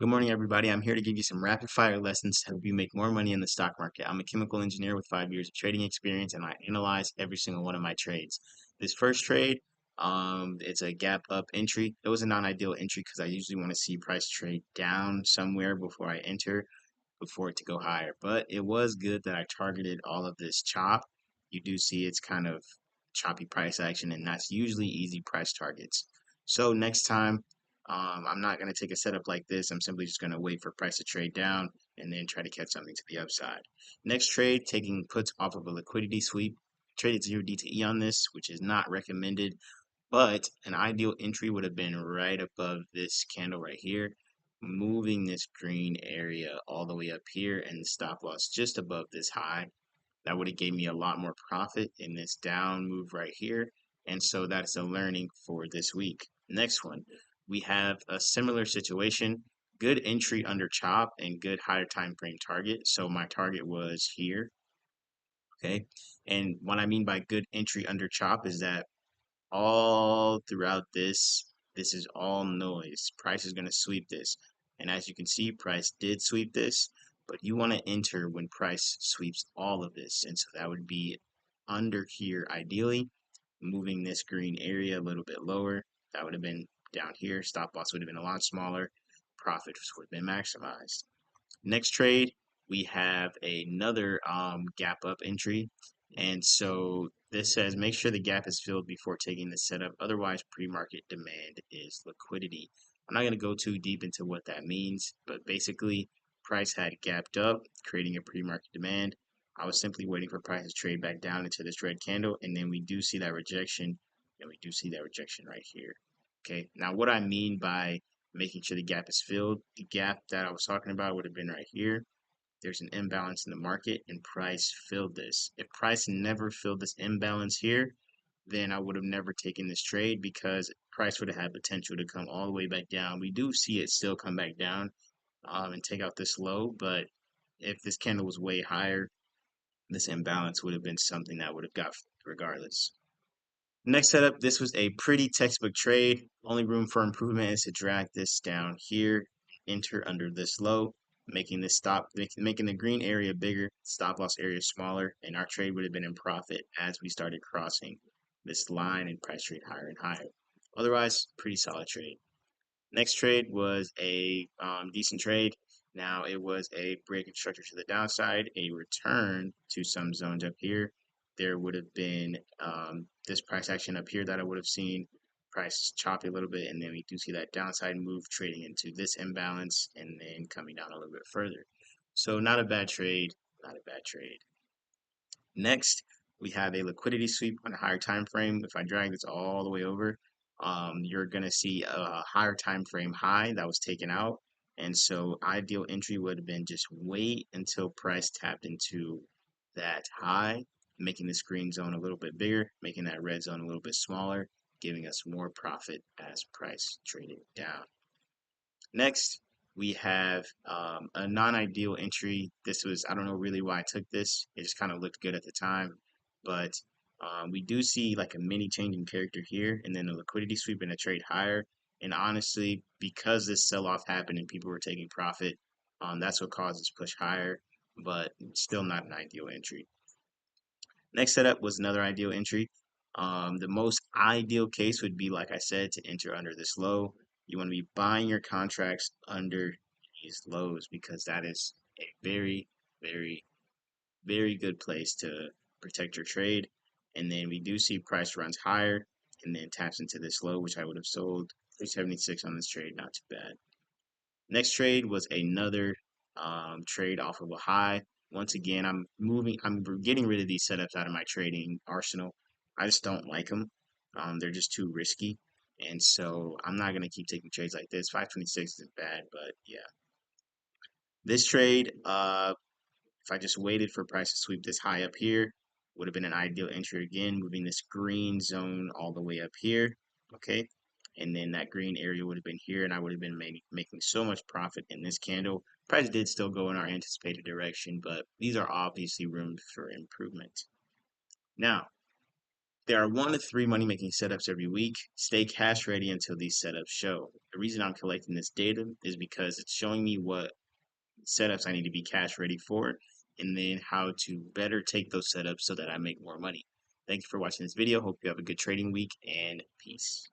Good morning, everybody. I'm here to give you some rapid fire lessons to help you make more money in the stock market. I'm a chemical engineer with 5 years of trading experience, and I analyze every single one of my trades. This first trade, it's a gap up entry. It was a non-ideal entry because I usually want to see price trade down somewhere before I enter, before it to go higher. But it was good that I targeted all of this chop. You do see it's kind of choppy price action, and that's usually easy price targets. So next time, I'm not going to take a setup like this. I'm simply just going to wait for price to trade down and then try to catch something to the upside. Next trade, taking puts off of a liquidity sweep. Traded 0 DTE on this, which is not recommended, but an ideal entry would have been right above this candle right here, moving this green area all the way up here and the stop loss just above this high. That would have gave me a lot more profit in this down move right here. And so that's a learning for this week. Next one, we have a similar situation, good entry under chop and good higher time frame target. So my target was here. Okay. And what I mean by good entry under chop is that all throughout this is all noise. Price is going to sweep this. And as you can see, price did sweep this, but you want to enter when price sweeps all of this. And so that would be under here, ideally, moving this green area a little bit lower. That would have been down here. Stop loss would have been a lot smaller. Profits would have been maximized. Next trade, we have another gap up entry. And so this says make sure the gap is filled before taking the setup. Otherwise, pre-market demand is liquidity. I'm not going to go too deep into what that means, but basically, price had gapped up, creating a pre-market demand. I was simply waiting for price to trade back down into this red candle, and then we do see that rejection, and we do see that rejection right here. Okay, now what I mean by making sure the gap is filled. The gap that I was talking about would have been right here. There's an imbalance in the market and price filled this. If price never filled this imbalance here, then I would have never taken this trade because price would have had potential to come all the way back down. We do see it still come back down and take out this low, but if this candle was way higher, this imbalance would have been something that would have got regardless. Next setup, this was a pretty textbook trade. Only room for improvement is to drag this down here, enter under this low, making this stop, making the green area bigger, stop loss area smaller, and our trade would have been in profit as we started crossing this line and price trade higher and higher. Otherwise, pretty solid trade. Next trade was a decent trade. Now it was a break of structure to the downside, a return to some zones up here. There would have been this price action up here that I would have seen. Price choppy a little bit, and then we do see that downside move trading into this imbalance and then coming down a little bit further. So not a bad trade, not a bad trade. Next, we have a liquidity sweep on a higher time frame. If I drag this all the way over, you're going to see a higher time frame high that was taken out. And so ideal entry would have been just wait until price tapped into that high, making this green zone a little bit bigger, making that red zone a little bit smaller, giving us more profit as price traded down. Next, we have a non-ideal entry. This was, I don't know really why I took this. It just kind of looked good at the time. But we do see like a mini change in character here and then a liquidity sweep and a trade higher. And honestly, because this sell-off happened and people were taking profit, that's what caused this push higher, but still not an ideal entry. Next setup was another ideal entry. The most ideal case would be, like I said, to enter under this low. You want to be buying your contracts under these lows because that is a very, very, very good place to protect your trade. And then we do see price runs higher and then taps into this low, which I would have sold 376 on this trade. Not too bad. Next trade was another trade off of a high. Once again, I'm getting rid of these setups out of my trading arsenal. I just don't like them. They're just too risky. And so I'm not going to keep taking trades like this. 526 isn't bad, but yeah. This trade, if I just waited for price to sweep this high up here, would have been an ideal entry again, moving this green zone all the way up here. Okay, and then that green area would have been here, and I would have been making so much profit in this candle. Price did still go in our anticipated direction, but these are obviously room for improvement. Now, There are 1 to 3 money making setups every week. Stay cash ready until these setups show. The reason I'm collecting this data is because it's showing me what setups I need to be cash ready for, and then how to better take those setups so that I make more money. Thank you for watching this video. Hope you have a good trading week, and peace.